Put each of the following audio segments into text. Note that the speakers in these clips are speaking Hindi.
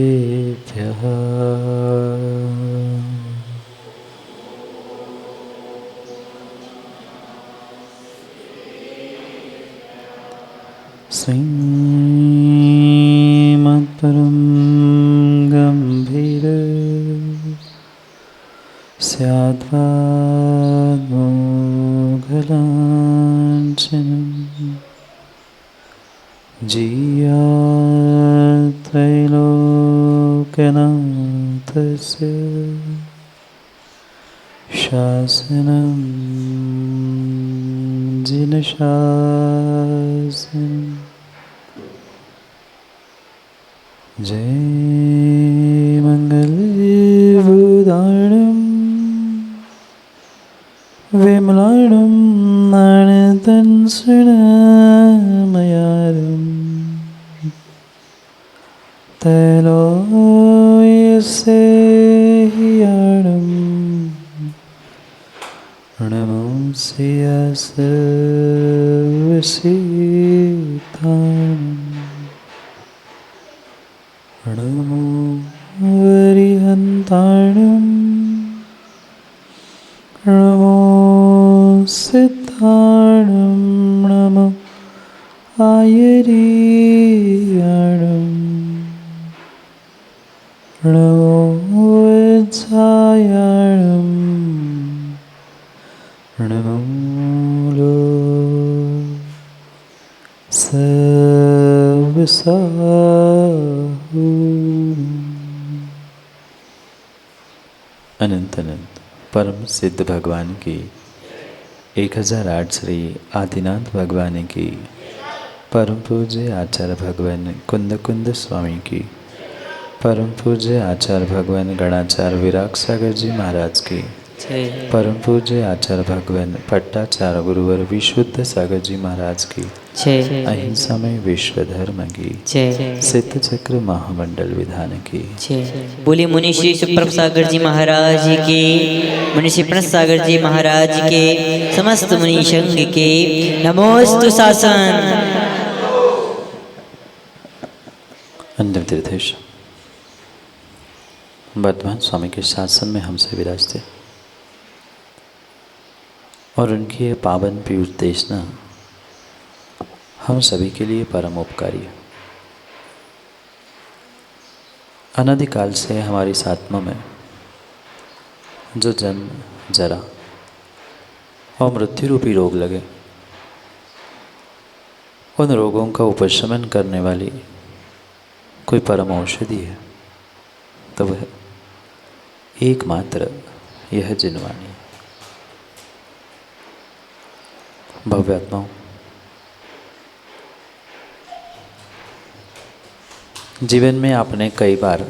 सिद्धेभ्यः श्रीमद्परं गम्भीर स्याद्वाग्मोघलाञ्छनं जीयात्रैलोक्यनाथस्य शासनं जिनशासनं जय मङ्गलबुदाणं विमलाणं नाणतंसुणमयारं तैलोयसेहियाणं नमोऽस्यसर्वसिद्धाणं नमो वरिहन्ताणं नमो सिद्धाणं नमो आयर्याणं नमो वज्रायाणं नमो सर्वसाहु। अनंत अनंत परम सिद्ध भगवान की 1008 श्री आदिनाथ भगवान की परम पूज्य आचार्य भगवान कुंद कुंद स्वामी की परम पूज्य आचार्य भगवान गणाचार्य विराग सागर जी महाराज की परम पूज्य आचार्य भगवान पट्टाचार्य गुरुवर विशुद्ध सागर जी महाराज की अहिंसा में विश्व धर्म की सिद्ध चक्र महामंडल विधान की बोली मुनि श्री सुप्रभ सागर जी महाराज के, मुनि श्री प्रणत सागर जी महाराज के, समस्त मुनि संघ के नमोस्तु शासन। अंतिम तीर्थेश वर्तमान स्वामी के शासन में हमसे विराजते और उनकी ये पावन पीयूष देशना हम सभी के लिए परम उपकारी है। अनादिकाल से हमारी इस आत्मा में जो जन्म जरा और मृत्यु रूपी रोग लगे, उन रोगों का उपशमन करने वाली कोई परम औषधि है तो वह एकमात्र यह जिनवाणी है। भव्यात्माओं, जीवन में आपने कई बार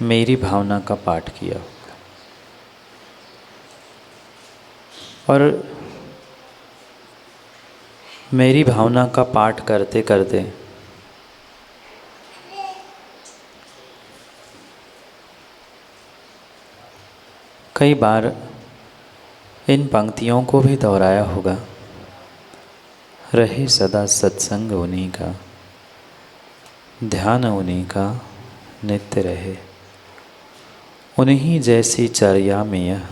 मेरी भावना का पाठ किया और मेरी भावना का पाठ करते करते कई बार इन पंक्तियों को भी दोहराया होगा। रहे सदा सत्संग उन्हीं का, ध्यान उन्हीं का नित्य रहे, उन्हीं जैसी चर्या में यह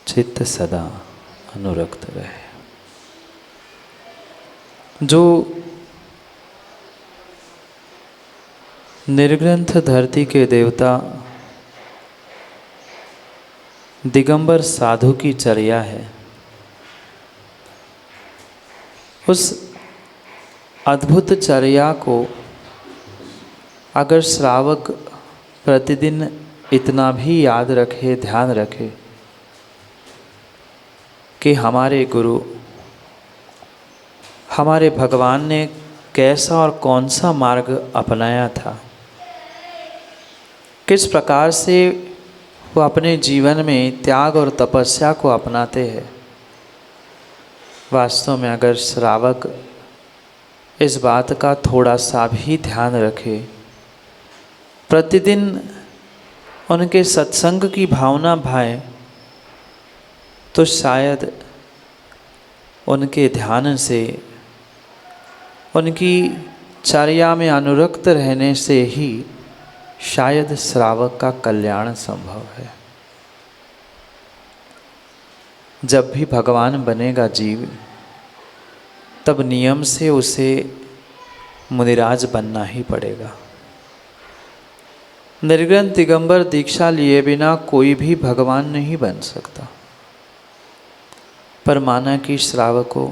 चित्त सदा अनुरक्त रहे। जो निर्ग्रंथ धरती के देवता दिगंबर साधु की चर्या है, उस अद्भुत चर्या को अगर श्रावक प्रतिदिन इतना भी याद रखे, ध्यान रखे कि हमारे गुरु, हमारे भगवान ने कैसा और कौन सा मार्ग अपनाया था, किस प्रकार से वो अपने जीवन में त्याग और तपस्या को अपनाते हैं। वास्तव में अगर श्रावक इस बात का थोड़ा सा भी ध्यान रखे, प्रतिदिन उनके सत्संग की भावना भाए तो शायद उनके ध्यान से, उनकी चर्या में अनुरक्त रहने से ही शायद श्रावक का कल्याण संभव है। जब भी भगवान बनेगा जीव, तब नियम से उसे मुनिराज बनना ही पड़ेगा। निर्ग्रंथ दिगंबर दीक्षा लिए बिना कोई भी भगवान नहीं बन सकता। पर माना कि श्रावकों,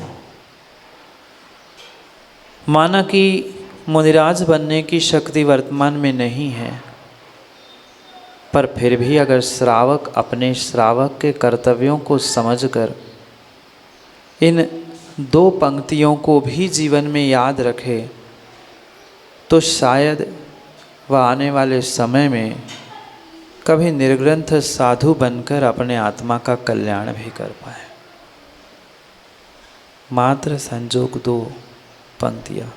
माना कि मुनिराज बनने की शक्ति वर्तमान में नहीं है, पर फिर भी अगर श्रावक अपने श्रावक के कर्तव्यों को समझकर इन 2 पंक्तियों को भी जीवन में याद रखे तो शायद वह आने वाले समय में कभी निर्ग्रंथ साधु बनकर अपने आत्मा का कल्याण भी कर पाए। मात्र संजोग 2 पंक्तियाँ,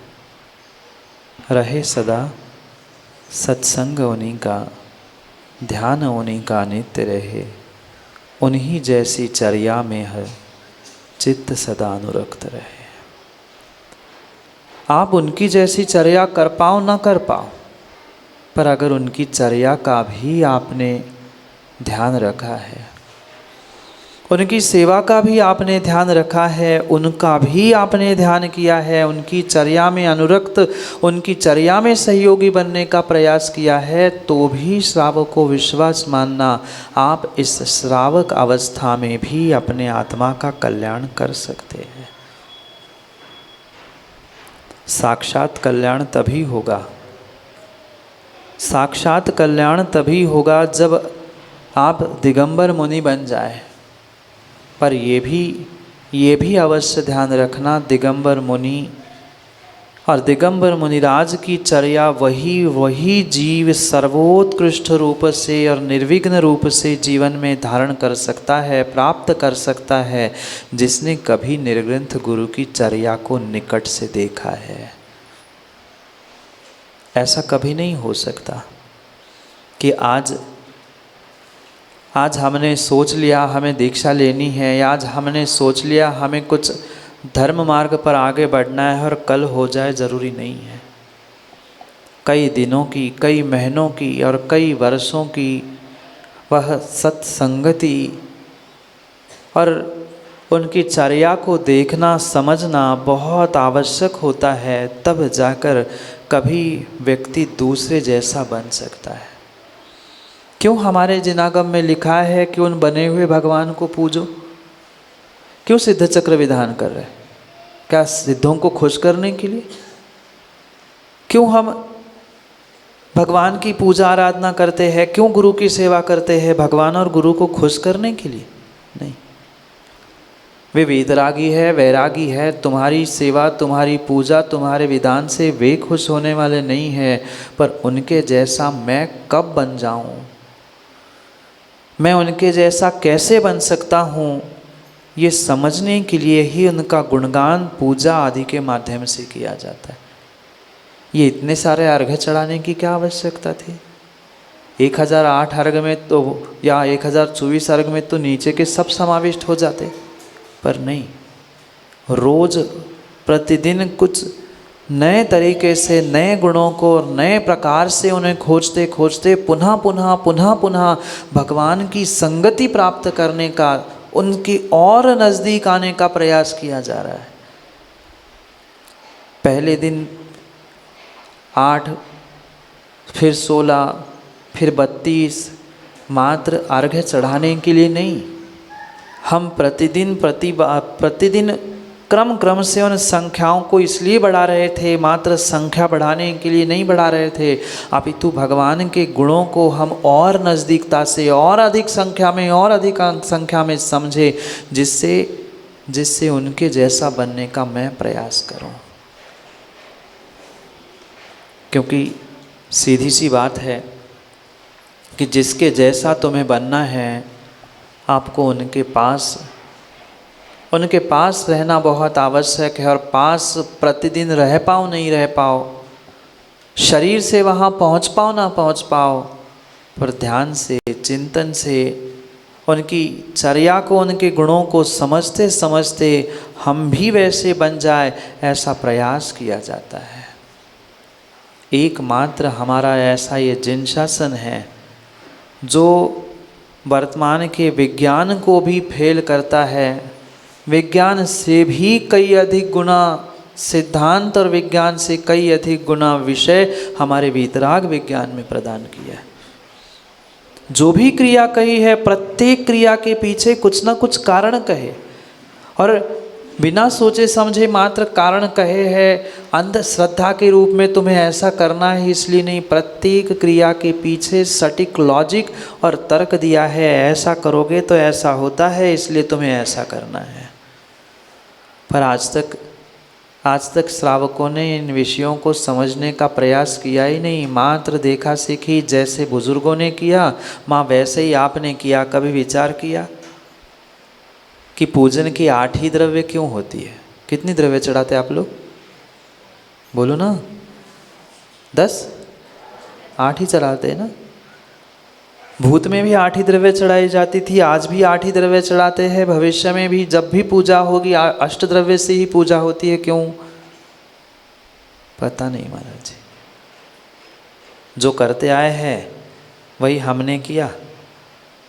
रहे सदा सत्संग उन्हीं का, ध्यान उन्हीं का नित्य रहे, उन्हीं जैसी चर्या में है चित्त सदा अनुरक्त रहे। आप उनकी जैसी चर्या कर पाओ ना कर पाओ, पर अगर उनकी चर्या का भी आपने ध्यान रखा है, उनकी सेवा का भी आपने ध्यान रखा है, उनका भी आपने ध्यान किया है, उनकी चर्या में अनुरक्त, उनकी चर्या में सहयोगी बनने का प्रयास किया है, तो भी श्रावक को विश्वास मानना आप इस श्रावक अवस्था में भी अपने आत्मा का कल्याण कर सकते हैं। साक्षात कल्याण तभी होगा, साक्षात कल्याण तभी होगा जब आप दिगंबर मुनि बन जाए। पर ये भी अवश्य ध्यान रखना, दिगंबर मुनि और दिगंबर मुनिराज की चर्या वही जीव सर्वोत्कृष्ट रूप से और निर्विघ्न रूप से जीवन में धारण कर सकता है, प्राप्त कर सकता है, जिसने कभी निर्ग्रंथ गुरु की चर्या को निकट से देखा है। ऐसा कभी नहीं हो सकता कि आज हमने सोच लिया हमें दीक्षा लेनी है, या आज हमने सोच लिया हमें कुछ धर्म मार्ग पर आगे बढ़ना है और कल हो जाए, ज़रूरी नहीं है। कई दिनों की, कई महीनों की और कई वर्षों की वह सत्संगति और उनकी चर्या को देखना समझना बहुत आवश्यक होता है, तब जाकर कभी व्यक्ति दूसरे जैसा बन सकता है। क्यों हमारे जिनागम में लिखा है कि उन बने हुए भगवान को पूजो? क्यों सिद्ध चक्र विधान कर रहे हैं? क्या सिद्धों को खुश करने के लिए? क्यों हम भगवान की पूजा आराधना करते हैं? क्यों गुरु की सेवा करते हैं? भगवान और गुरु को खुश करने के लिए नहीं। वे वेदरागी है, वैरागी है, तुम्हारी सेवा, तुम्हारी पूजा, तुम्हारे विधान से वे खुश होने वाले नहीं हैं। पर उनके जैसा मैं कब बन जाऊं, मैं उनके जैसा कैसे बन सकता हूँ, ये समझने के लिए ही उनका गुणगान पूजा आदि के माध्यम से किया जाता है। ये इतने सारे अर्घ्य चढ़ाने की क्या आवश्यकता थी? 1008 अर्घ्य में तो या 1024 अर्घ्य में तो नीचे के सब समाविष्ट हो जाते, पर नहीं, रोज प्रतिदिन कुछ नए तरीके से, नए गुणों को नए प्रकार से उन्हें खोजते खोजते पुनः भगवान की संगति प्राप्त करने का, उनकी और नज़दीक आने का प्रयास किया जा रहा है। पहले दिन 8, फिर 16, फिर 32 मात्र अर्घ्य चढ़ाने के लिए नहीं, हम प्रतिदिन क्रम से उन संख्याओं को इसलिए बढ़ा रहे थे, मात्र संख्या बढ़ाने के लिए नहीं बढ़ा रहे थे, अपितु भगवान के गुणों को हम और नज़दीकता से, और अधिक संख्या में, और अधिक संख्या में समझे, जिससे उनके जैसा बनने का मैं प्रयास करूं। क्योंकि सीधी सी बात है कि जिसके जैसा तुम्हें बनना है, आपको उनके पास रहना बहुत आवश्यक है। और पास प्रतिदिन रह पाओ नहीं रह पाओ, शरीर से वहाँ पहुँच पाओ ना पहुँच पाओ, पर ध्यान से, चिंतन से, उनकी चर्या को, उनके गुणों को समझते समझते हम भी वैसे बन जाए, ऐसा प्रयास किया जाता है। एकमात्र हमारा ऐसा ये जिनशासन है जो वर्तमान के विज्ञान को भी फेल करता है, विज्ञान से भी कई अधिक गुना, सिद्धांत और विज्ञान से कई अधिक गुना विषय हमारे वीतराग विज्ञान में प्रदान किया है। जो भी क्रिया कही है, प्रत्येक क्रिया के पीछे कुछ ना कुछ कारण कहे, और बिना सोचे समझे मात्र कारण कहे है, अंधश्रद्धा के रूप में तुम्हें ऐसा करना है इसलिए नहीं, प्रत्येक क्रिया के पीछे सटीक लॉजिक और तर्क दिया है, ऐसा करोगे तो ऐसा होता है इसलिए तुम्हें ऐसा करना है। पर आज तक श्रावकों ने इन विषयों को समझने का प्रयास किया ही नहीं, मात्र देखा सीखी, जैसे बुजुर्गों ने किया माँ वैसे ही आपने किया। कभी विचार किया कि पूजन की 8 ही द्रव्य क्यों होती है? कितनी द्रव्य चढ़ाते आप लोग? बोलो ना। 10? 8 ही चढ़ाते हैं ना। भूत में भी 8 ही द्रव्य चढ़ाई जाती थी, आज भी 8 ही द्रव्य चढ़ाते हैं, भविष्य में भी जब भी पूजा होगी 8 द्रव्य से ही पूजा होती है। क्यों? पता नहीं महाराज जी। जो करते आए हैं वही हमने किया।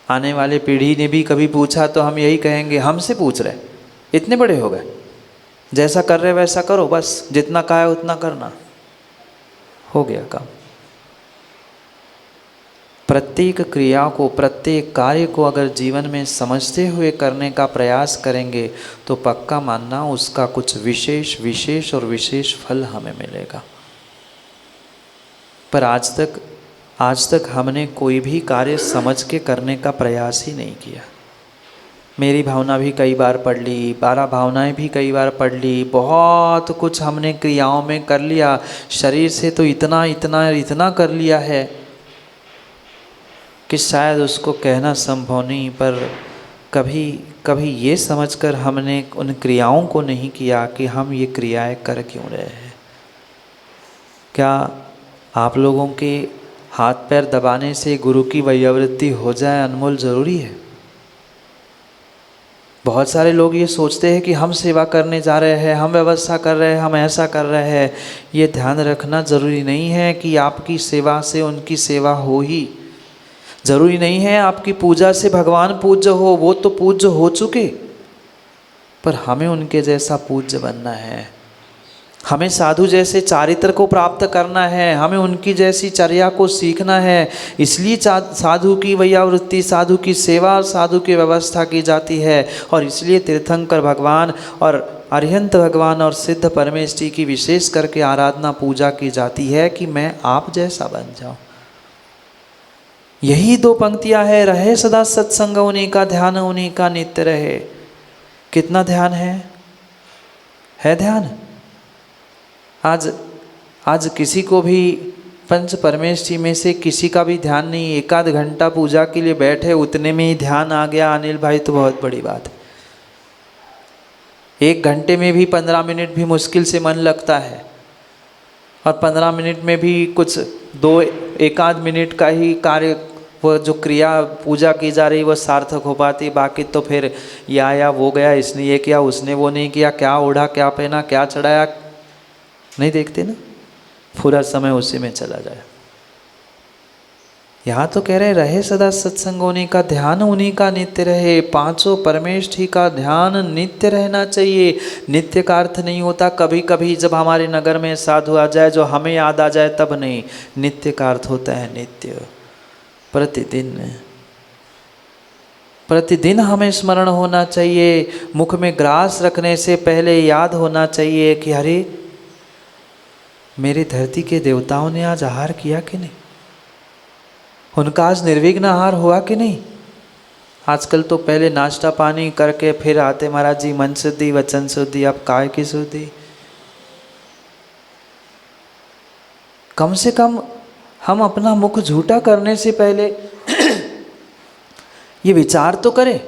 आने वाले पीढ़ी ने भी कभी पूछा तो हम यही कहेंगे, हमसे पूछ रहे, इतने बड़े हो गए, जैसा कर रहे वैसा करो, बस जितना कहा है उतना करना, हो गया काम। प्रत्येक क्रिया को, प्रत्येक कार्य को अगर जीवन में समझते हुए करने का प्रयास करेंगे तो पक्का मानना उसका कुछ विशेष और विशेष फल हमें मिलेगा। पर आज तक हमने कोई भी कार्य समझ के करने का प्रयास ही नहीं किया। मेरी भावना भी कई बार पढ़ ली, 12 भावनाएं भी कई बार पढ़ ली, बहुत कुछ हमने क्रियाओं में कर लिया, शरीर से तो इतना कर लिया है कि शायद उसको कहना संभव नहीं। पर कभी ये समझकर हमने उन क्रियाओं को नहीं किया कि हम ये क्रियाएं कर क्यों रहे हैं। क्या आप लोगों के हाथ पैर दबाने से गुरु की वैयावृत्ति हो जाए अनमोल ज़रूरी है? बहुत सारे लोग ये सोचते हैं कि हम सेवा करने जा रहे हैं, हम व्यवस्था कर रहे हैं, हम ऐसा कर रहे हैं। ये ध्यान रखना ज़रूरी नहीं है कि आपकी सेवा से उनकी सेवा हो ही, ज़रूरी नहीं है आपकी पूजा से भगवान पूज्य हो, वो तो पूज्य हो चुके, पर हमें उनके जैसा पूज्य बनना है, हमें साधु जैसे चारित्र को प्राप्त करना है, हमें उनकी जैसी चर्या को सीखना है। इसलिए साधु की वैयावृत्ति, साधु की सेवा, साधु की व्यवस्था की जाती है, और इसलिए तीर्थंकर भगवान और अरिहंत भगवान और सिद्ध परमेष्ठी की विशेष करके आराधना पूजा की जाती है कि मैं आप जैसा बन जाऊं। यही 2 पंक्तियां है, रहे सदा सत्संग उन्हीं का, ध्यान उन्हीं का नित्य रहे। कितना ध्यान है ध्यान? आज किसी को भी पंच परमेष्ठी में से किसी का भी ध्यान नहीं, 1 घंटा पूजा के लिए बैठे, उतने में ही ध्यान आ गया अनिल भाई, तो बहुत बड़ी बात है। 1 घंटे में भी 15 मिनट भी मुश्किल से मन लगता है, और 15 मिनट में भी कुछ 1 मिनट का ही कार्य, वो जो क्रिया पूजा की जा रही वो सार्थक हो पाती। बाकी तो फिर ये आया, वो गया, इसने ये किया, उसने वो नहीं किया, क्या ओढ़ा, क्या पहना, क्या चढ़ाया, नहीं देखते ना, पूरा समय उसी में चला जाए। यहाँ तो कह रहे सदा सत्संग उन्हीं का, ध्यान उन्हीं का नित्य रहे। 5 परमेष्ठी का ध्यान नित्य रहना चाहिए। नित्य का अर्थ नहीं होता कभी कभी जब हमारे नगर में साधु आ जाए जो हमें याद आ जाए तब नहीं। नित्य का अर्थ होता है नित्य, प्रतिदिन हमें स्मरण होना चाहिए। मुख में ग्रास रखने से पहले याद होना चाहिए कि अरे मेरी धरती के देवताओं ने आज आहार किया कि नहीं, उनका आज निर्विघ्न आहार हुआ कि नहीं। आजकल तो पहले नाश्ता पानी करके फिर आते महाराज जी मन शुद्धि वचन शुद्धि, अब काय की शुद्धि। कम से कम हम अपना मुख झूठा करने से पहले ये विचार तो करें,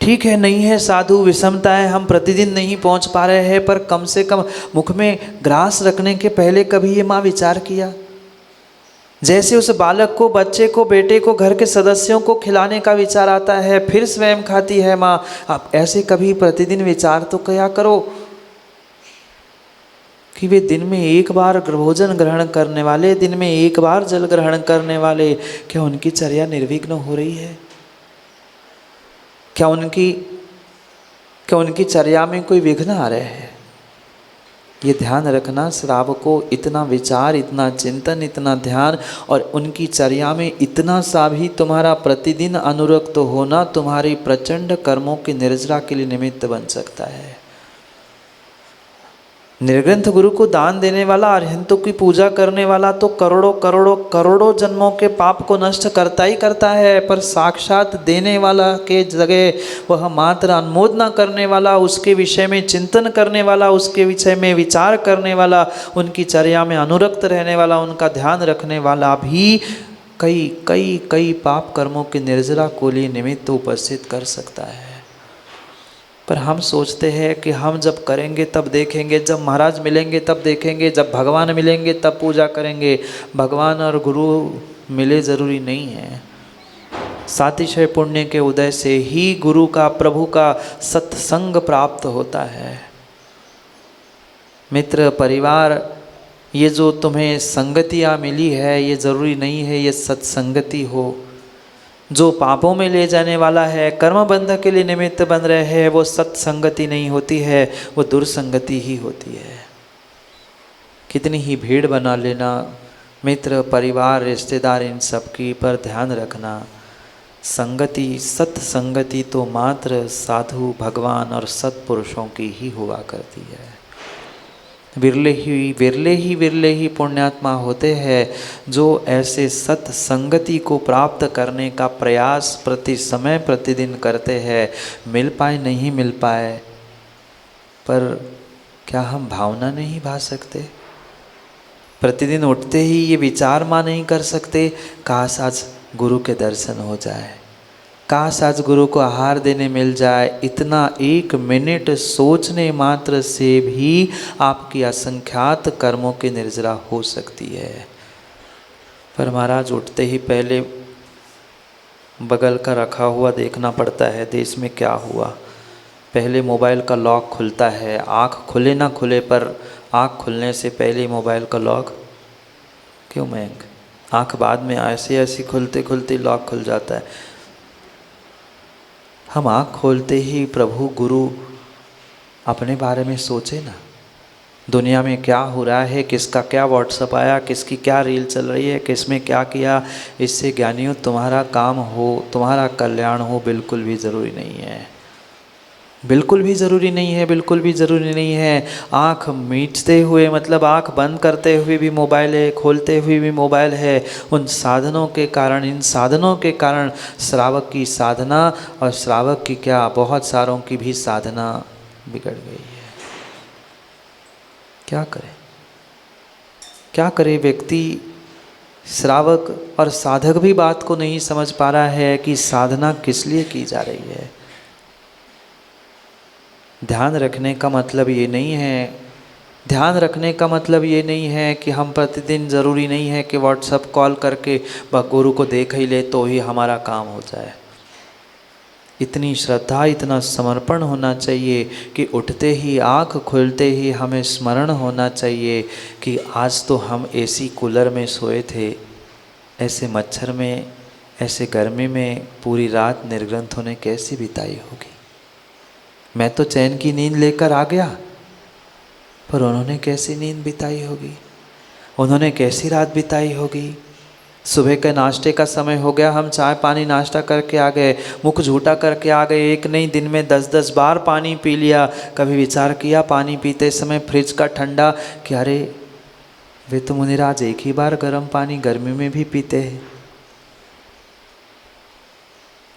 ठीक है नहीं है साधु, विषमता है, हम प्रतिदिन नहीं पहुंच पा रहे हैं, पर कम से कम मुख में ग्रास रखने के पहले कभी ये माँ विचार किया जैसे उस बालक को, बच्चे को, बेटे को, घर के सदस्यों को खिलाने का विचार आता है, फिर स्वयं खाती है माँ। आप ऐसे कभी प्रतिदिन विचार तो किया करो कि वे दिन में एक बार भोजन ग्रहण करने वाले, दिन में एक बार जल ग्रहण करने वाले, क्या उनकी चर्या निर्विघ्न हो रही है? क्या उनकी चर्या में कोई विघ्न आ रहे हैं? ये ध्यान रखना। श्रावक को इतना विचार, इतना चिंतन, इतना ध्यान और उनकी चर्या में इतना सा भी तुम्हारा प्रतिदिन अनुरक्त होना तुम्हारी प्रचंड कर्मों की निर्जरा के लिए निमित्त बन सकता है। निर्ग्रंथ गुरु को दान देने वाला, अरहंतों की पूजा करने वाला तो करोड़ों करोड़ों करोड़ों जन्मों के पाप को नष्ट करता ही करता है, पर साक्षात देने वाला के जगह वह मात्र अनुमोदना करने वाला, उसके विषय में चिंतन करने वाला, उसके विषय में विचार करने वाला, उनकी चर्या में अनुरक्त रहने वाला, उनका ध्यान रखने वाला भी कई कई कई पाप कर्मों के निर्जरा को लिए निमित्त उपस्थित कर सकता है। पर हम सोचते हैं कि हम जब करेंगे तब देखेंगे, जब महाराज मिलेंगे तब देखेंगे, जब भगवान मिलेंगे तब पूजा करेंगे। भगवान और गुरु मिले ज़रूरी नहीं है। सातिशय पुण्य के उदय से ही गुरु का, प्रभु का सत्संग प्राप्त होता है। मित्र परिवार, ये जो तुम्हें संगतियाँ मिली है, ये ज़रूरी नहीं है ये सत्संगति हो। जो पापों में ले जाने वाला है, कर्म बंध के लिए निमित्त बन रहे हैं, वो सत्संगति नहीं होती है, वो दुर्संगति ही होती है। कितनी ही भीड़ बना लेना, मित्र परिवार रिश्तेदार इन सब की, पर ध्यान रखना संगति, सत्संगति तो मात्र साधु, भगवान और सत्पुरुषों की ही हुआ करती है। विरले ही पुण्यात्मा होते हैं जो ऐसे सत्संगति को प्राप्त करने का प्रयास प्रति समय प्रतिदिन करते हैं। मिल पाए नहीं मिल पाए, पर क्या हम भावना नहीं भा सकते? प्रतिदिन उठते ही ये विचार माँ नहीं कर सकते, काश आज गुरु के दर्शन हो जाए, काश आज गुरु को आहार देने मिल जाए। इतना एक मिनट सोचने मात्र से भी आपकी असंख्यात कर्मों की निर्जरा हो सकती है। पर महाराज उठते ही पहले बगल का रखा हुआ देखना पड़ता है, देश में क्या हुआ। पहले मोबाइल का लॉक खुलता है, आँख खुले ना खुले, पर आँख खुलने से पहले मोबाइल का लॉक क्यों महंग, आँख बाद में ऐसे खुलते खुलते लॉक खुल जाता है। हम आँख खोलते ही प्रभु गुरु अपने बारे में सोचे ना, दुनिया में क्या हो रहा है, किसका क्या व्हाट्सअप आया, किसकी क्या रील चल रही है, किसमें क्या किया। इससे ज्ञानियों तुम्हारा काम हो, तुम्हारा कल्याण हो, बिल्कुल भी ज़रूरी नहीं है, बिल्कुल भी ज़रूरी नहीं है, बिल्कुल भी ज़रूरी नहीं है। आँख मीचते हुए मतलब आँख बंद करते हुए भी मोबाइल है, खोलते हुए भी मोबाइल है। उन साधनों के कारण, इन साधनों के कारण श्रावक की साधना और श्रावक की क्या, बहुत सारों की भी साधना बिगड़ गई है। क्या करें, क्या करे व्यक्ति? श्रावक और साधक भी बात को नहीं समझ पा रहा है कि साधना किस लिए की जा रही है। ध्यान रखने का मतलब ये नहीं है, ध्यान रखने का मतलब ये नहीं है कि हम प्रतिदिन, ज़रूरी नहीं है कि व्हाट्सएप कॉल करके गुरु को देख ही ले तो ही हमारा काम हो जाए। इतनी श्रद्धा, इतना समर्पण होना चाहिए कि उठते ही, आँख खुलते ही हमें स्मरण होना चाहिए कि आज तो हम एसी कूलर में सोए थे, ऐसे मच्छर में, ऐसे गर्मी में पूरी रात निर्ग्रंथों ने कैसी बिताई होगी। मैं तो चैन की नींद लेकर आ गया, पर उन्होंने कैसी नींद बिताई होगी, उन्होंने कैसी रात बिताई होगी। सुबह के नाश्ते का समय हो गया, हम चाय पानी नाश्ता करके आ गए, मुख झूठा करके आ गए, एक नहीं दिन में 10-10 बार पानी पी लिया। कभी विचार किया पानी पीते समय फ्रिज का ठंडा कि अरे वे तो मुनिराज एक ही बार गर्म पानी गर्मी में भी पीते हैं।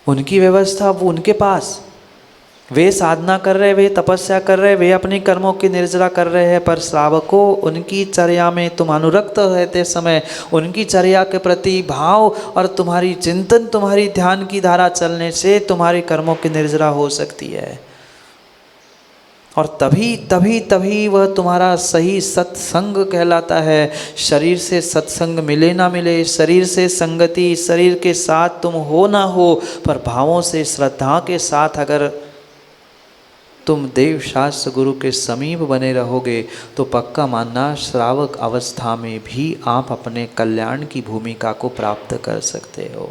उनकी व्यवस्था, वो उनके पास, वे साधना कर रहे, वे तपस्या कर रहे, वे अपनी कर्मों की निर्जरा कर रहे हैं। पर श्रावकों, उनकी चर्या में तुम अनुरक्त रहते समय, उनकी चर्या के प्रति भाव और तुम्हारी चिंतन, तुम्हारी ध्यान की धारा चलने से तुम्हारे कर्मों की निर्जरा हो सकती है। और तभी तभी तभी वह तुम्हारा सही सत्संग कहलाता है। शरीर से सत्संग मिले ना मिले, शरीर से संगति, शरीर के साथ तुम हो ना हो, पर भावों से श्रद्धा के साथ अगर तुम देव शास्त्र गुरु के समीप बने रहोगे तो पक्का मानना श्रावक अवस्था में भी आप अपने कल्याण की भूमिका को प्राप्त कर सकते हो।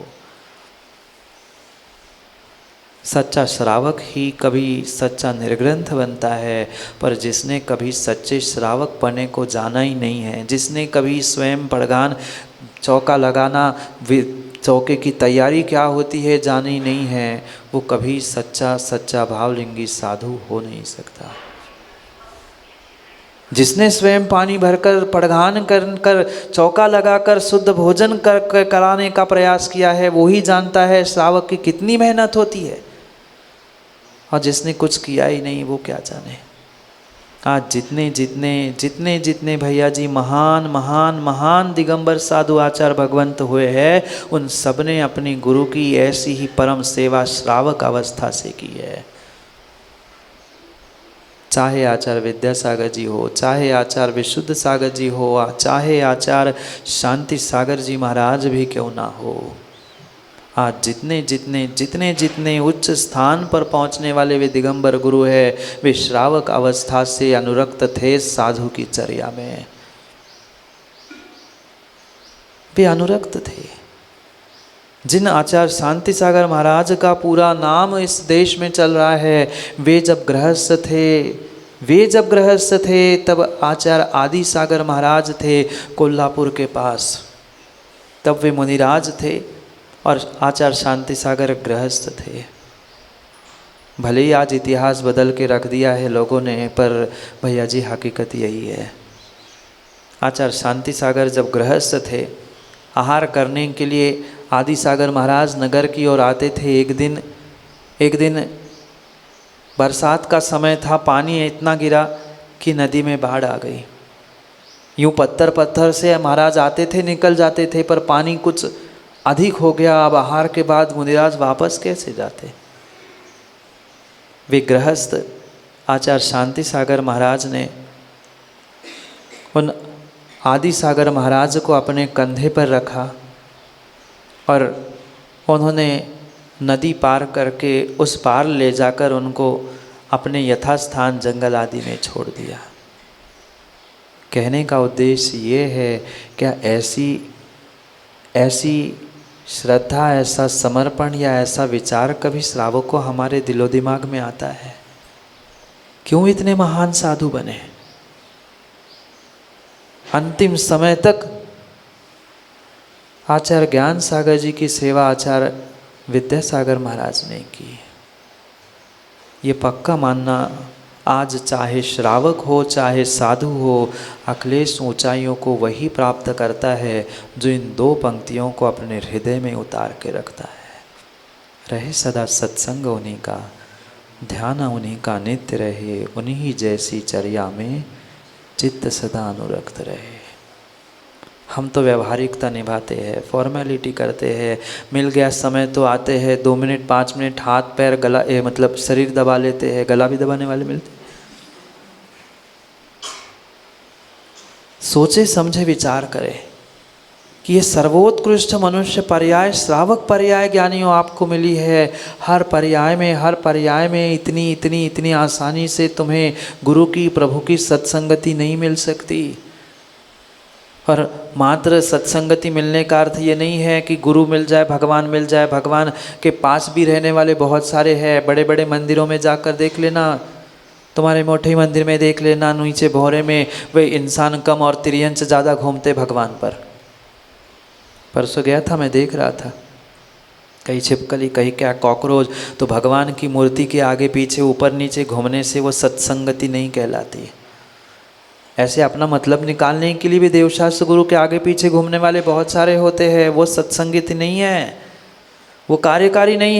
सच्चा श्रावक ही कभी सच्चा निर्ग्रंथ बनता है, पर जिसने कभी सच्चे श्रावक पने को जाना ही नहीं है, जिसने कभी स्वयं पड़गान चौका लगाना, चौके की तैयारी क्या होती है जानी नहीं है, वो कभी सच्चा भावलिंगी साधु हो नहीं सकता। जिसने स्वयं पानी भरकर पड़घान कर चौका लगाकर शुद्ध भोजन कराने का प्रयास किया है, वो ही जानता है श्रावक की कितनी मेहनत होती है। और जिसने कुछ किया ही नहीं वो क्या जाने। आज जितने भैया जी महान महान महान दिगंबर साधु आचार्य भगवंत हुए हैं, उन सब ने अपनी गुरु की ऐसी ही परम सेवा श्रावक अवस्था से की है। चाहे आचार्य विद्यासागर जी हो, चाहे आचार्य विशुद्ध सागर जी हो, चाहे आचार्य शांति सागर जी महाराज भी क्यों ना हो, आज जितने उच्च स्थान पर पहुंचने वाले वे दिगंबर गुरु है, वे श्रावक अवस्था से अनुरक्त थे साधु की चर्या में, वे अनुरक्त थे। जिन आचार्य शांति सागर महाराज का पूरा नाम इस देश में चल रहा है, वे जब गृहस्थ थे तब आचार्य आदि सागर महाराज थे कोल्हापुर के पास, तब वे मुनिराज थे और आचार्य शांति सागर गृहस्थ थे। भले ही आज इतिहास बदल के रख दिया है लोगों ने, पर भैया जी हकीकत यही है। आचार्य शांति सागर जब गृहस्थ थे, आहार करने के लिए आदि सागर महाराज नगर की ओर आते थे। एक दिन बरसात का समय था, पानी इतना गिरा कि नदी में बाढ़ आ गई। यूँ पत्थर से महाराज आते थे, निकल जाते थे, पर पानी कुछ अधिक हो गया। अब आहार के बाद मुनिराज वापस कैसे जाते। वे गृहस्थ आचार्य शांति सागर महाराज ने उन आदि सागर महाराज को अपने कंधे पर रखा और उन्होंने नदी पार करके उस पार ले जाकर उनको अपने यथास्थान जंगल आदि में छोड़ दिया। कहने का उद्देश्य ये है, क्या ऐसी श्रद्धा, ऐसा समर्पण या ऐसा विचार कभी श्रावक को हमारे दिलो दिमाग में आता है? क्यों इतने महान साधु बने? अंतिम समय तक आचार्य ज्ञान सागर जी की सेवा आचार्य विद्यासागर महाराज ने की। ये पक्का मानना, आज चाहे श्रावक हो चाहे साधु हो, अखिलेश ऊंचाइयों को वही प्राप्त करता है जो इन दो पंक्तियों को अपने हृदय में उतार के रखता है। रहे सदा सत्संग उन्हीं का, ध्यान उन्हीं का नित्य रहे, उन्हीं जैसी चर्या में चित्त सदा अनुरक्त रहे। हम तो व्यवहारिकता निभाते हैं, फॉर्मेलिटी करते हैं, मिल गया समय तो आते हैं, 2 मिनट 5 मिनट हाथ पैर गला मतलब शरीर दबा लेते हैं, गला भी दबाने वाले मिलते। सोचे समझे विचार करें कि ये सर्वोत्कृष्ट मनुष्य पर्याय, श्रावक पर्याय ज्ञानियों आपको मिली है। हर पर्याय में इतनी आसानी से तुम्हें गुरु की, प्रभु की सत्संगति नहीं मिल सकती। और मात्र सत्संगति मिलने का अर्थ ये नहीं है कि गुरु मिल जाए, भगवान मिल जाए। भगवान के पास भी रहने वाले बहुत सारे हैं। बड़े बड़े मंदिरों में जाकर देख लेना, तुम्हारे मोटे मंदिर में देख लेना, नीचे भौरे में वे इंसान कम और तिरंच ज़्यादा घूमते भगवान पर। परसों गया था, मैं देख रहा था, कहीं छिपकली कहीं क्या कॉकरोच। तो भगवान की मूर्ति के आगे पीछे ऊपर नीचे घूमने से वो सत्संगति नहीं कहलाती। ऐसे अपना मतलब निकालने के लिए भी देवशास्त्र गुरु के आगे पीछे घूमने वाले बहुत सारे होते हैं। वो सत्संगति नहीं है, वो कार्यकारी नहीं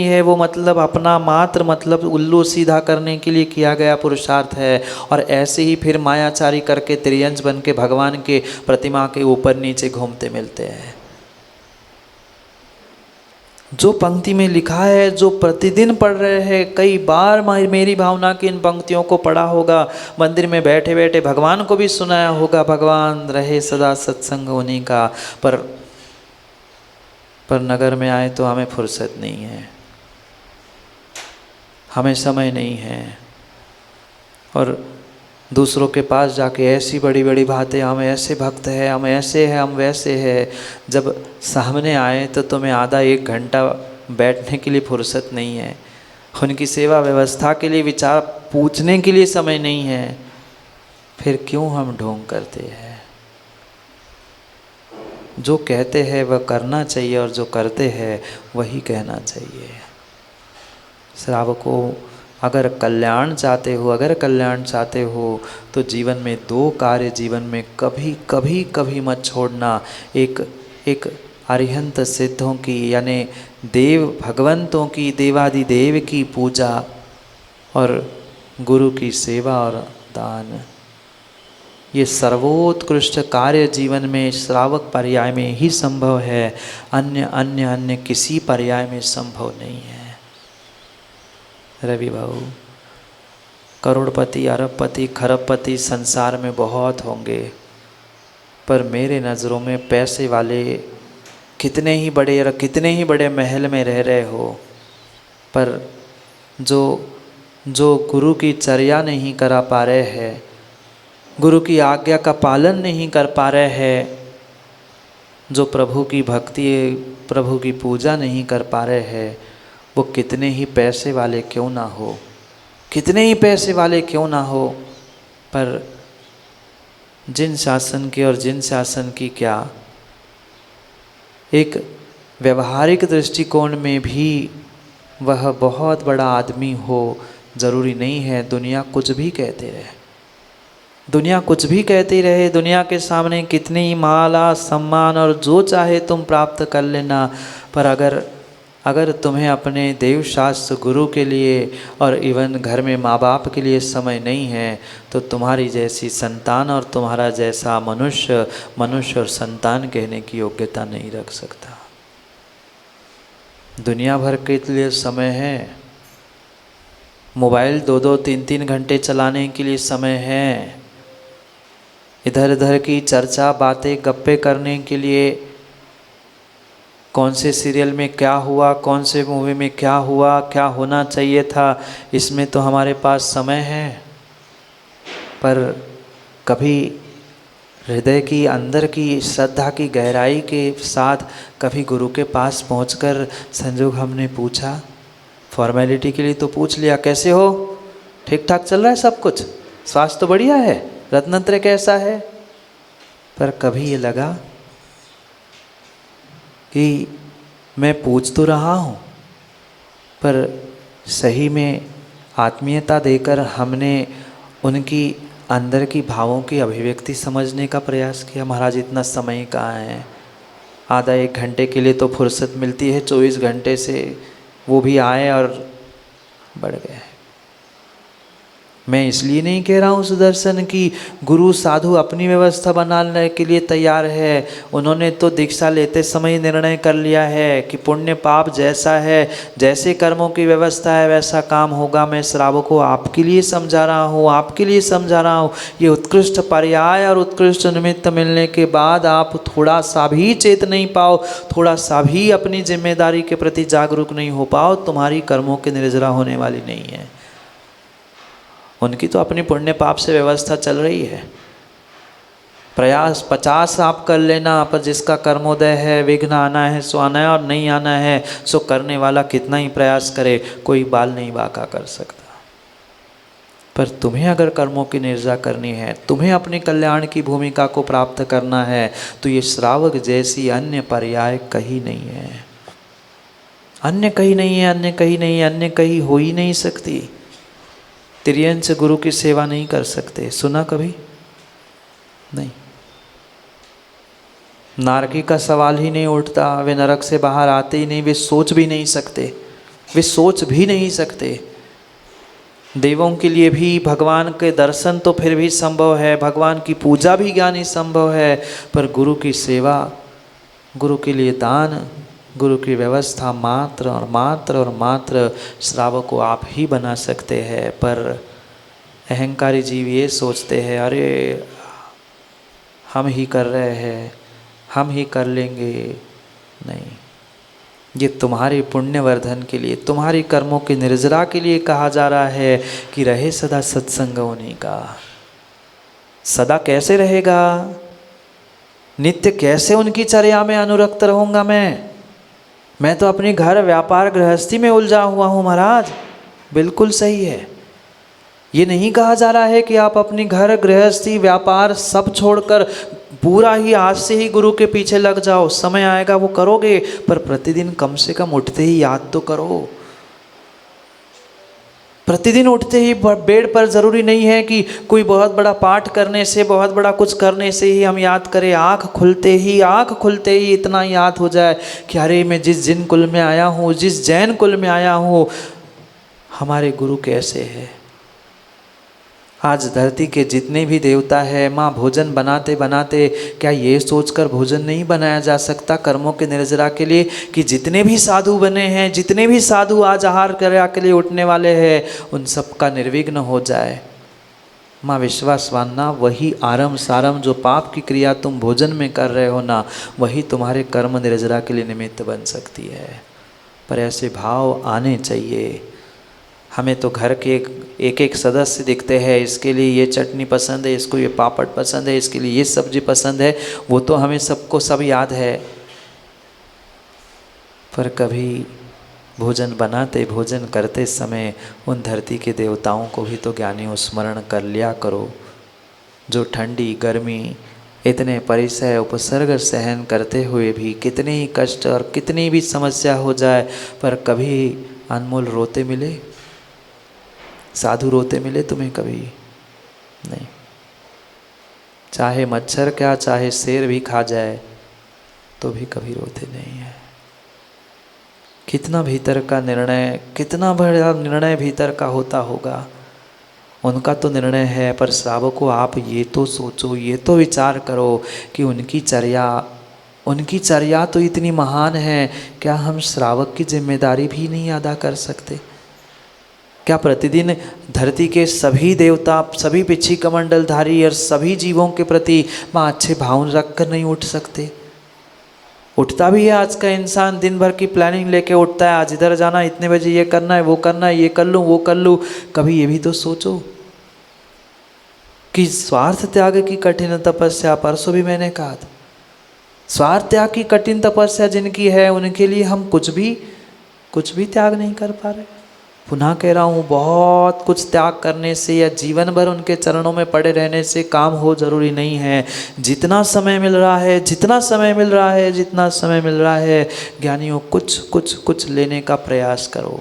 है, वो मतलब अपना मात्र मतलब उल्लू सीधा करने के लिए किया गया पुरुषार्थ है। और ऐसे ही फिर मायाचारी करके त्रियंश बन के भगवान के प्रतिमा के ऊपर नीचे घूमते मिलते हैं। जो पंक्ति में लिखा है, जो प्रतिदिन पढ़ रहे हैं, कई बार मेरी भावना की इन पंक्तियों को पढ़ा होगा, मंदिर में बैठे बैठे भगवान को भी सुनाया होगा, भगवान रहे सदा सत्संग उन्हीं का, पर नगर में आए तो हमें फुर्सत नहीं है, हमें समय नहीं है, और दूसरों के पास जाके ऐसी बड़ी बड़ी बातें, हम ऐसे भक्त हैं, हम ऐसे हैं, हम वैसे हैं। जब सामने आए तो तुम्हें आधा एक घंटा बैठने के लिए फुर्सत नहीं है, उनकी सेवा व्यवस्था के लिए विचार पूछने के लिए समय नहीं है, फिर क्यों हम ढोंग करते हैं? जो कहते हैं वह करना चाहिए, और जो करते हैं वही कहना चाहिए। श्रावकों, अगर कल्याण चाहते हो तो जीवन में दो कार्य जीवन में कभी मत छोड़ना। एक अरिहंत सिद्धों की यानी देव भगवंतों की, देवादिदेव की पूजा, और गुरु की सेवा और दान। ये सर्वोत्कृष्ट कार्य जीवन में श्रावक पर्याय में ही संभव है, अन्य किसी पर्याय में संभव नहीं है। रवि बाबू, करोड़पति, अरबपति, खरबपति संसार में बहुत होंगे, पर मेरे नज़रों में पैसे वाले कितने ही बड़े महल में रह रहे हो, पर जो गुरु की चर्या नहीं करा पा रहे हैं, गुरु की आज्ञा का पालन नहीं कर पा रहे हैं, जो प्रभु की भक्ति, प्रभु की पूजा नहीं कर पा रहे हैं, वो कितने ही पैसे वाले क्यों ना हो, पर जिन शासन की और जिन शासन की क्या, एक व्यवहारिक दृष्टिकोण में भी वह बहुत बड़ा आदमी हो, ज़रूरी नहीं है दुनिया कुछ भी कहते रहे, दुनिया के सामने कितनी ही माला सम्मान और जो चाहे तुम प्राप्त कर लेना, पर अगर तुम्हें अपने देव शास्त्र गुरु के लिए और इवन घर में माँ बाप के लिए समय नहीं है, तो तुम्हारी जैसी संतान और तुम्हारा जैसा मनुष्य और संतान कहने की योग्यता नहीं रख सकता। दुनिया भर के लिए समय है, मोबाइल 2-2, 3-3 घंटे चलाने के लिए समय है, इधर उधर की चर्चा, बातें, गप्पे करने के लिए, कौन से सीरियल में क्या हुआ, कौन से मूवी में क्या हुआ, क्या होना चाहिए था, इसमें तो हमारे पास समय है, पर कभी हृदय की अंदर की श्रद्धा की गहराई के साथ कभी गुरु के पास पहुंचकर संजोग हमने पूछा, फॉर्मेलिटी के लिए तो पूछ लिया, कैसे हो, ठीक ठाक चल रहा है सब कुछ, स्वास्थ्य तो बढ़िया है, रत्नत्रय कैसा है, पर कभी ये लगा कि मैं पूछ तो रहा हूँ, पर सही में आत्मीयता देकर हमने उनकी अंदर की भावों की अभिव्यक्ति समझने का प्रयास किया। महाराज इतना समय कहाँ है, आधा एक घंटे के लिए तो फुर्सत मिलती है, 24 घंटे से वो भी आए और बढ़ गए। मैं इसलिए नहीं कह रहा हूँ सुदर्शन की गुरु साधु अपनी व्यवस्था बनाने के लिए तैयार है, उन्होंने तो दीक्षा लेते समय निर्णय कर लिया है कि पुण्य पाप जैसा है, जैसे कर्मों की व्यवस्था है वैसा काम होगा। मैं श्रावकों को आपके लिए समझा रहा हूँ, ये उत्कृष्ट पर्याय और उत्कृष्ट निमित्त मिलने के बाद आप थोड़ा सा भी चेत नहीं पाओ, थोड़ा सा भी अपनी जिम्मेदारी के प्रति जागरूक नहीं हो पाओ, तुम्हारी कर्मों की निर्जरा होने वाली नहीं है। उनकी तो अपनी पुण्य पाप से व्यवस्था चल रही है, प्रयास 50 आप कर लेना, पर जिसका कर्मोदय है, विघ्न आना है सो आना है और नहीं आना है सो करने वाला कितना ही प्रयास करे कोई बाल नहीं बांका कर सकता। पर तुम्हें अगर कर्मों की निर्जा करनी है, तुम्हें अपने कल्याण की भूमिका को प्राप्त करना है, तो ये श्रावक जैसी अन्य पर्याय कहीं नहीं है, अन्य कहीं हो ही नहीं सकती। तिर्यंच गुरु की सेवा नहीं कर सकते, सुना कभी नहीं। नारकी का सवाल ही नहीं उठता, वे नरक से बाहर आते ही नहीं, वे सोच भी नहीं सकते। देवों के लिए भी भगवान के दर्शन तो फिर भी संभव है, भगवान की पूजा भी ज्ञानी संभव है, पर गुरु की सेवा, गुरु के लिए दान, गुरु की व्यवस्था मात्र और मात्र और मात्र श्रावक को आप ही बना सकते हैं। पर अहंकारी जीव ये सोचते हैं, अरे हम ही कर रहे हैं, हम ही कर लेंगे। नहीं, ये तुम्हारे पुण्यवर्धन के लिए, तुम्हारी कर्मों की निर्जरा के लिए कहा जा रहा है कि रहे सदा सत्संग उन्हीं का। सदा कैसे रहेगा? नित्य कैसे उनकी चर्या में अनुरक्त रहूँगा मैं तो अपनी घर व्यापार गृहस्थी में उलझा हुआ हूँ महाराज। बिल्कुल सही है। ये नहीं कहा जा रहा है कि आप अपनी घर गृहस्थी व्यापार सब छोड़कर पूरा ही आज से ही गुरु के पीछे लग जाओ। समय आएगा वो करोगे, पर प्रतिदिन कम से कम उठते ही याद तो करो। प्रतिदिन उठते ही बेड पर ज़रूरी नहीं है कि कोई बहुत बड़ा पाठ करने से, बहुत बड़ा कुछ करने से ही हम याद करें। आँख खुलते ही इतना याद हो जाए कि अरे मैं जिस जिन कुल में आया हूँ, जिस जैन कुल में आया हूँ, हमारे गुरु कैसे है। आज धरती के जितने भी देवता है, माँ भोजन बनाते बनाते क्या ये सोचकर भोजन नहीं बनाया जा सकता कर्मों के निर्जरा के लिए कि जितने भी साधु बने हैं, जितने भी साधु आज आहार क्रिया के लिए उठने वाले हैं, उन सब का निर्विघ्न हो जाए। माँ विश्वास मानना, वही आरम सारम जो पाप की क्रिया तुम भोजन में कर रहे हो ना, वही तुम्हारे कर्म निर्जरा के लिए निमित्त बन सकती है। पर ऐसे भाव आने चाहिए। हमें तो घर के एक एक सदस्य दिखते हैं, इसके लिए ये चटनी पसंद है, इसको ये पापड़ पसंद है, इसके लिए ये सब्जी पसंद है। वो तो हमें सबको सब याद है, पर कभी भोजन बनाते, भोजन करते समय उन धरती के देवताओं को भी तो ज्ञानियों स्मरण कर लिया करो, जो ठंडी गर्मी इतने परिसय उपसर्ग सहन करते हुए भी कितने ही कष्ट और कितनी भी समस्या हो जाए, पर कभी अनमोल रोते मिले, साधु रोते मिले तुम्हें? कभी नहीं। चाहे मच्छर क्या, चाहे शेर भी खा जाए तो भी कभी रोते नहीं है। कितना भीतर का निर्णय, कितना बड़ा निर्णय भीतर का होता होगा। उनका तो निर्णय है, पर श्रावकों आप ये तो सोचो, ये तो विचार करो कि उनकी चर्या तो इतनी महान है। क्या हम श्रावक की जिम्मेदारी भी नहीं अदा कर सकते? क्या प्रतिदिन धरती के सभी देवता, सभी पिछी कमंडलधारी और सभी जीवों के प्रति माँ अच्छे भाव रख कर नहीं उठ सकते? उठता भी है आज का इंसान, दिन भर की प्लानिंग लेके उठता है, आज इधर जाना, इतने बजे ये करना है, वो करना है, ये कर लूँ, वो कर लूँ। कभी ये भी तो सोचो कि स्वार्थ त्याग की कठिन तपस्या, परसों भी मैंने कहा था, स्वार्थ त्याग की कठिन तपस्या जिनकी है, उनके लिए हम कुछ भी त्याग नहीं कर पा रहे। पुनः कह रहा हूँ, बहुत कुछ त्याग करने से या जीवन भर उनके चरणों में पड़े रहने से काम हो जरूरी नहीं है। जितना समय मिल रहा है ज्ञानियों, कुछ लेने का प्रयास करो।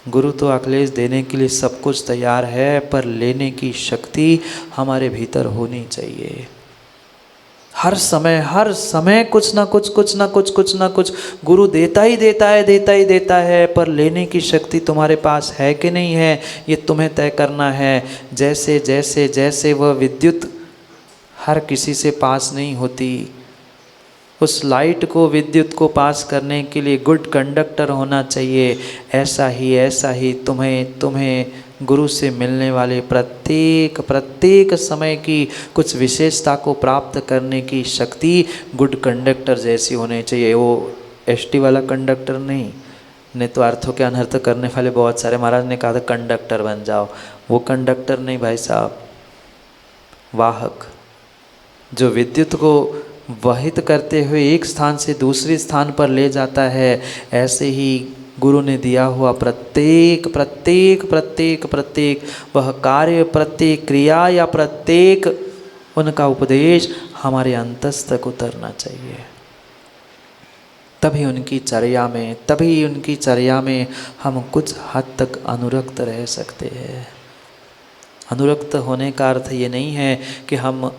गुरु तो अखिलेश देने के लिए सब कुछ तैयार है, पर लेने की शक्ति हमारे भीतर होनी चाहिए। हर समय कुछ ना कुछ गुरु देता ही देता है, पर लेने की शक्ति तुम्हारे पास है कि नहीं है, ये तुम्हें तय करना है। जैसे वह विद्युत हर किसी से पास नहीं होती, उस लाइट को, विद्युत को पास करने के लिए गुड कंडक्टर होना चाहिए। ऐसा ही तुम्हें गुरु से मिलने वाले प्रत्येक समय की कुछ विशेषता को प्राप्त करने की शक्ति गुड कंडक्टर जैसी होनी चाहिए। वो एसटी वाला कंडक्टर नहीं तो अर्थों के अनर्थ करने वाले बहुत सारे, महाराज ने कहा था कंडक्टर बन जाओ, वो कंडक्टर नहीं भाई साहब, वाहक, जो विद्युत को वहित करते हुए एक स्थान से दूसरे स्थान पर ले जाता है। ऐसे ही गुरु ने दिया हुआ प्रत्येक वह कार्य, प्रत्येक क्रिया या प्रत्येक उनका उपदेश हमारे अंतस तक उतरना चाहिए। तभी उनकी चर्या में हम कुछ हद तक अनुरक्त रह सकते हैं। अनुरक्त होने का अर्थ ये नहीं है कि हम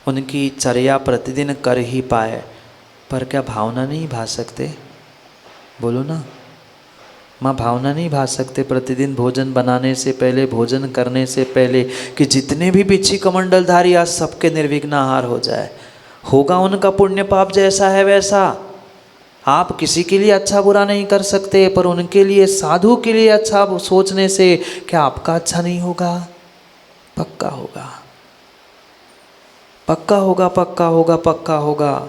उनकी चर्या प्रतिदिन कर ही पाए, पर क्या भावना नहीं भा सकते? बोलो ना माँ, भावना नहीं भा सकते प्रतिदिन भोजन बनाने से पहले, भोजन करने से पहले कि जितने भी पिछी कमंडलधारी आज सबके निर्विघ्न आहार हो जाए। होगा उनका पुण्य पाप जैसा है वैसा, आप किसी के लिए अच्छा बुरा नहीं कर सकते, पर उनके लिए, साधु के लिए अच्छा सोचने से क्या आपका अच्छा नहीं होगा? पक्का होगा, पक्का होगा, पक्का होगा, पक्का होगा।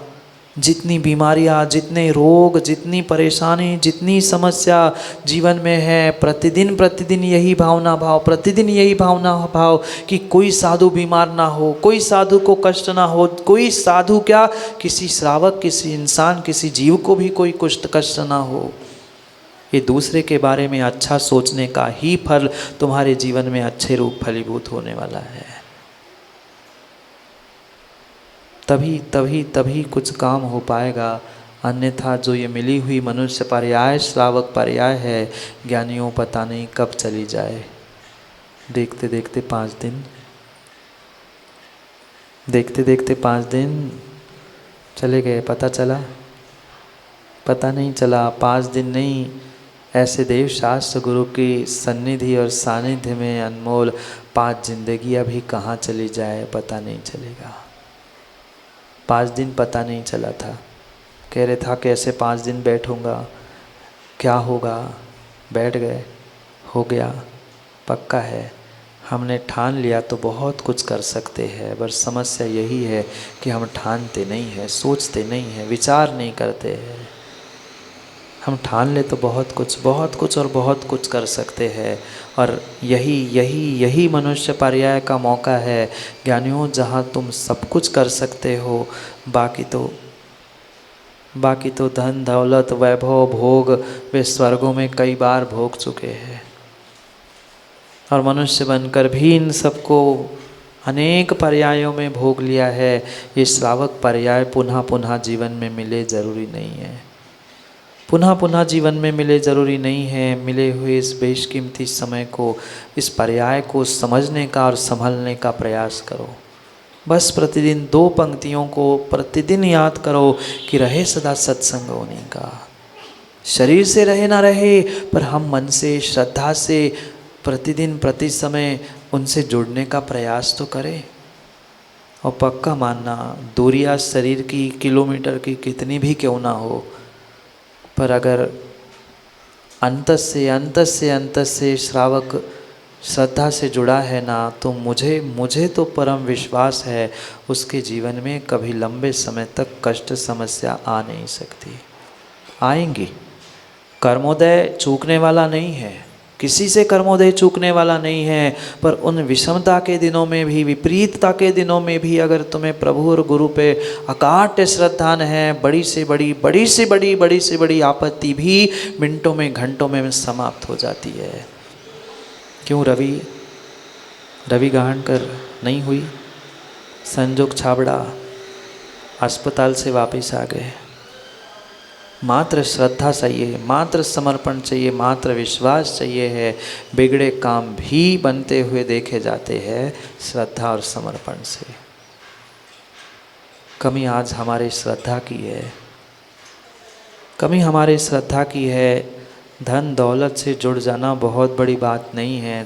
जितनी बीमारियां, जितने रोग, जितनी परेशानी, जितनी समस्या जीवन में है, प्रतिदिन प्रतिदिन यही भावना भाव, प्रतिदिन यही भावना भाव कि कोई साधु बीमार ना हो, कोई साधु को कष्ट ना हो, कोई साधु क्या, किसी श्रावक, किसी इंसान, किसी जीव को भी कोई कष्ट ना हो। ये दूसरे के बारे में अच्छा सोचने का ही फल तुम्हारे जीवन में अच्छे रूप फलीभूत होने वाला है। तभी तभी तभी कुछ काम हो पाएगा, अन्यथा जो ये मिली हुई मनुष्य पर्याय, श्रावक पर्याय है, ज्ञानियों पता नहीं कब चली जाए। देखते देखते 5 दिन, देखते देखते 5 दिन चले गए, पता चला? पता नहीं चला। 5 दिन नहीं, ऐसे देव शास्त्र गुरु की सन्निधि और सानिध्य में अनमोल 5 जिंदगी अभी कहाँ चली जाए पता नहीं चलेगा। 5 दिन पता नहीं चला था। कह रहे था कैसे 5 दिन बैठूंगा, क्या होगा, बैठ गए, हो गया, पक्का है। हमने ठान लिया तो बहुत कुछ कर सकते हैं, बस समस्या यही है कि हम ठानते नहीं हैं, सोचते नहीं हैं, विचार नहीं करते हैं। हम ठान ले तो बहुत कुछ और बहुत कुछ कर सकते हैं। और यही मनुष्य पर्याय का मौका है ज्ञानियों, जहाँ तुम सब कुछ कर सकते हो, बाकी तो धन दौलत वैभव भोग वे स्वर्गों में कई बार भोग चुके हैं, और मनुष्य बनकर भी इन सबको अनेक पर्यायों में भोग लिया है। ये श्रावक पर्याय पुनः पुनः जीवन में मिले जरूरी नहीं है, पुनः पुनः जीवन में मिले जरूरी नहीं है। मिले हुए इस बेशकीमती समय को, इस पर्याय को समझने का और संभलने का प्रयास करो। बस प्रतिदिन 2 पंक्तियों को प्रतिदिन याद करो कि रहे सदा सत्संग होने का। शरीर से रहे ना रहे, पर हम मन से, श्रद्धा से प्रतिदिन प्रति समय उनसे जुड़ने का प्रयास तो करें। और पक्का मानना, दूरियां शरीर की किलोमीटर की कितनी भी क्यों ना हो, पर अगर अंत से श्रावक श्रद्धा से जुड़ा है ना, तो मुझे तो परम विश्वास है उसके जीवन में कभी लंबे समय तक कष्ट समस्या आ नहीं सकती। आएंगी, कर्मोदय चूकने वाला नहीं है, किसी से कर्मोदय चूकने वाला नहीं है, पर उन विषमता के दिनों में भी, विपरीतता के दिनों में भी अगर तुम्हें प्रभु और गुरु पे अकाट्य श्रद्धा है, बड़ी से बड़ी आपत्ति भी मिनटों में, घंटों में समाप्त हो जाती है। क्यों रवि गाहणकर नहीं हुई? संजोग छाबड़ा अस्पताल से वापस आ गए। मात्र श्रद्धा चाहिए, मात्र समर्पण चाहिए, मात्र विश्वास चाहिए है। बिगड़े काम भी बनते हुए देखे जाते हैं श्रद्धा और समर्पण से। कमी आज हमारे श्रद्धा की है, कमी हमारे श्रद्धा की है। धन दौलत से जुड़ जाना बहुत बड़ी बात नहीं है।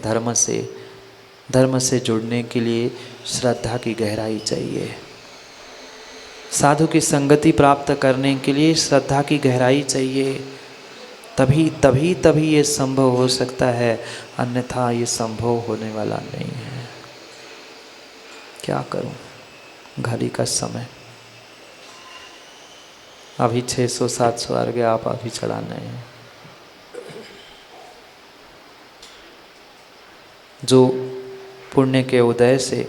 धर्म से जुड़ने के लिए श्रद्धा की गहराई चाहिए। साधु की संगति प्राप्त करने के लिए श्रद्धा की गहराई चाहिए। तभी ये संभव हो सकता है, अन्यथा ये संभव होने वाला नहीं है। क्या करूं, घड़ी का समय अभी 600-700 अर्घ्य आप अभी चढ़ाने हैं। जो पुण्य के उदय से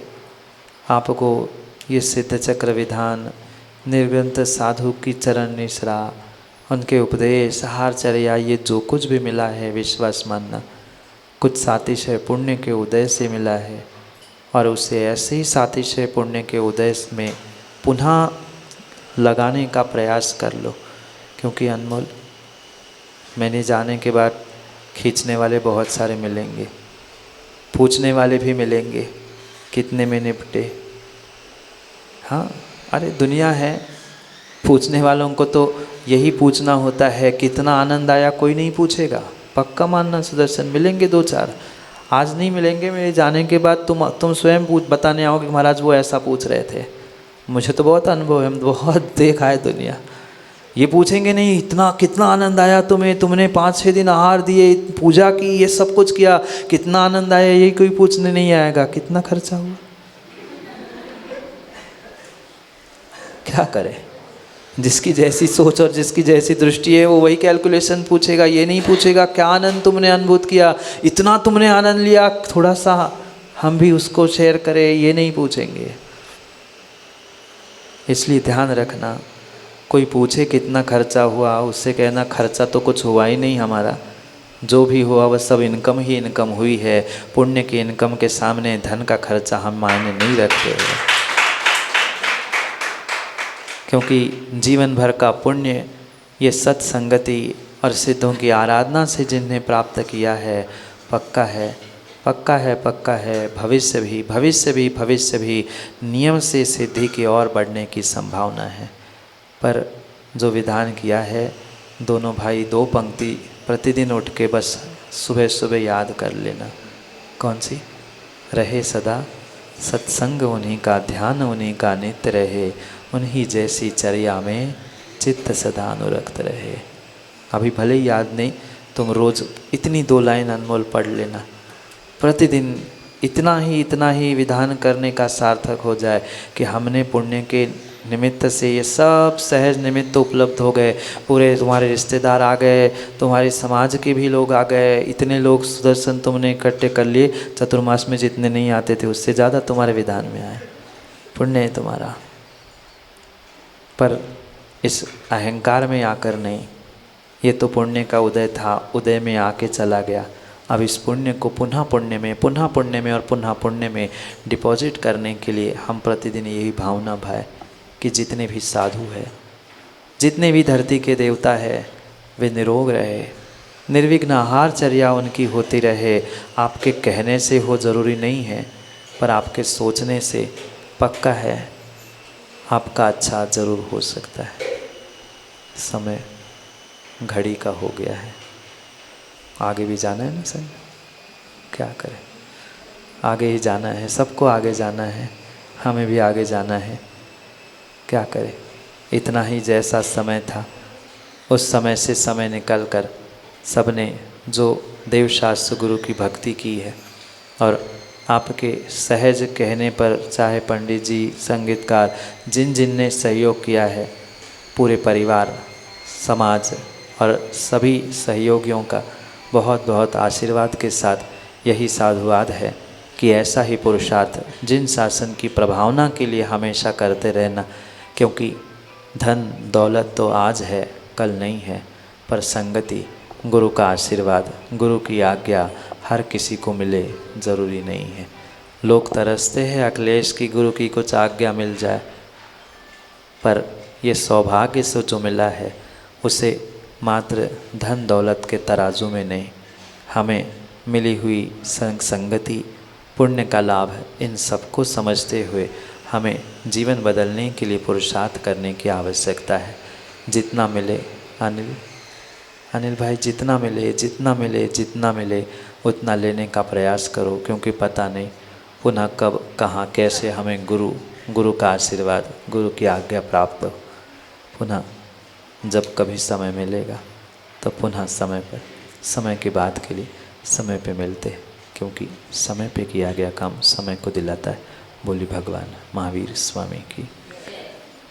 आपको ये सिद्ध चक्र विधान, निर्ग्रंथ साधु की चरण निश्रा, उनके उपदेश, हारचर्या, ये जो कुछ भी मिला है, विश्वास मानना कुछ सातिशय पुण्य के उदय से मिला है। और उसे ऐसे ही सातिशय पुण्य के उदय में पुनः लगाने का प्रयास कर लो, क्योंकि अनमोल, मैंने जाने के बाद खींचने वाले बहुत सारे मिलेंगे, पूछने वाले भी मिलेंगे, कितने में निपटे। हाँ, अरे दुनिया है, पूछने वालों को तो यही पूछना होता है कितना आनंद आया, कोई नहीं पूछेगा। पक्का मानना सुदर्शन, मिलेंगे 2-4, आज नहीं मिलेंगे, मेरे जाने के बाद तुम स्वयं बताने आओगे महाराज वो ऐसा पूछ रहे थे। मुझे तो बहुत अनुभव है, बहुत देखा है दुनिया। ये पूछेंगे नहीं इतना कितना आनंद आया तुम्हें, तुमने 5-6 दिन आहार दिए, पूजा की, ये सब कुछ किया, कितना आनंद आया, ये कोई पूछने नहीं आएगा कितना खर्चा हुआ। क्या करे, जिसकी जैसी सोच और जिसकी जैसी दृष्टि है वो वही कैलकुलेशन पूछेगा। ये नहीं पूछेगा क्या आनंद तुमने अनुभूत किया, इतना तुमने आनंद लिया, थोड़ा सा हम भी उसको शेयर करें, ये नहीं पूछेंगे। इसलिए ध्यान रखना, कोई पूछे कितना खर्चा हुआ, उससे कहना खर्चा तो कुछ हुआ ही नहीं हमारा, जो भी हुआ वह सब इनकम ही इनकम हुई है। पुण्य की इनकम के सामने धन का खर्चा हम मायने नहीं रखते हैं, क्योंकि जीवन भर का पुण्य ये सत्संगति और सिद्धों की आराधना से जिन्हें प्राप्त किया है पक्का है, पक्का है, पक्का है। भविष्य भी भविष्य भी भविष्य भी नियम से सिद्धि की ओर बढ़ने की संभावना है। पर जो विधान किया है, दोनों भाई 2 पंक्ति प्रतिदिन उठ के बस सुबह सुबह याद कर लेना। कौन सी? रहे सदा सत्संग उन्हीं का, ध्यान उन्हीं का नित्य रहे, उन्हीं जैसी चर्या में चित्त सदा अनुरक्त रहे। अभी भले ही याद नहीं, तुम रोज़ इतनी 2 लाइन अनमोल पढ़ लेना, प्रतिदिन इतना ही विधान करने का सार्थक हो जाए कि हमने पुण्य के निमित्त से ये सब सहज निमित्त उपलब्ध हो गए। पूरे तुम्हारे रिश्तेदार आ गए, तुम्हारे समाज के भी लोग आ गए, इतने लोग सुदर्शन तुमने इकट्ठे कर लिए, चतुर्मास में जितने नहीं आते थे उससे ज़्यादा तुम्हारे विधान में आए, पुण्य है तुम्हारा। पर इस अहंकार में आकर नहीं, ये तो पुण्य का उदय था, उदय में आके चला गया। अब इस पुण्य को पुनः पुण्य में, पुनः पुण्य में और पुनः पुण्य में डिपॉजिट करने के लिए हम प्रतिदिन यही भावना भाए कि जितने भी साधु है, जितने भी धरती के देवता है, वे निरोग रहे, निर्विघ्न आहारचर्या उनकी होती रहे। आपके कहने से हो ज़रूरी नहीं है, पर आपके सोचने से पक्का है आपका अच्छा ज़रूर हो सकता है। समय घड़ी का हो गया है, आगे भी जाना है ना सर, क्या करें, आगे ही जाना है, सबको आगे जाना है, हमें भी आगे जाना है, क्या करें। इतना ही जैसा समय था उस समय से समय निकल कर सबने जो देवशास्त्र गुरु की भक्ति की है, और आपके सहज कहने पर चाहे पंडित जी, संगीतकार, जिन ने सहयोग किया है, पूरे परिवार, समाज और सभी सहयोगियों का बहुत बहुत आशीर्वाद के साथ यही साधुवाद है कि ऐसा ही पुरुषार्थ जिन शासन की प्रभावना के लिए हमेशा करते रहना। क्योंकि धन दौलत तो आज है कल नहीं है, पर संगति, गुरु का आशीर्वाद, गुरु की आज्ञा हर किसी को मिले ज़रूरी नहीं है। लोग तरसते हैं अखिलेश की गुरु की कुछ आज्ञा मिल जाए, पर ये सौभाग्य से जो मिला है उसे मात्र धन दौलत के तराजू में नहीं, हमें मिली हुई संगति, पुण्य का लाभ, इन सबको समझते हुए हमें जीवन बदलने के लिए पुरुषार्थ करने की आवश्यकता है। जितना मिले अनिल भाई, जितना मिले उतना लेने का प्रयास करो, क्योंकि पता नहीं पुनः कब कहाँ कैसे हमें गुरु का आशीर्वाद, गुरु की आज्ञा प्राप्त हो। पुनः जब कभी समय मिलेगा तो पुनः समय पर, समय की बात के लिए समय पे मिलते हैं, क्योंकि समय पे किया गया काम समय को दिलाता है। बोली भगवान महावीर स्वामी की।